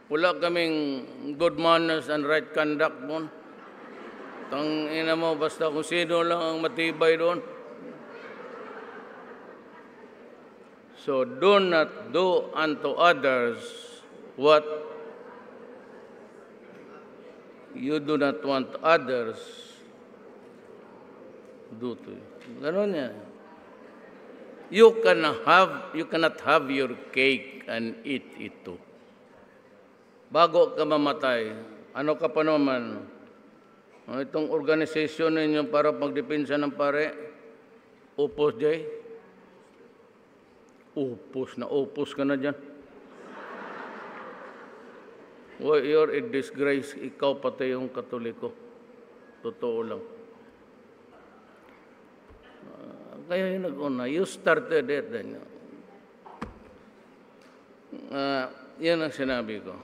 Wala kaming good manners and right conduct mo. Tangina mo, basta kung sino lang ang matibay doon. So, do not do unto others what you do not want others do to you. Ganon yan. You cannot have your cake and eat it too. Bago ka mamatay, ano ka pa naman? Itong organisasyon ninyo para pagdepensa ng pare, upos jay. Upos ka na dyan. Well, you're a disgrace. Ikaw pati yung Katoliko. Totoo lang. Kaya yung nag-una, you started it. Yan ang sinabi ko.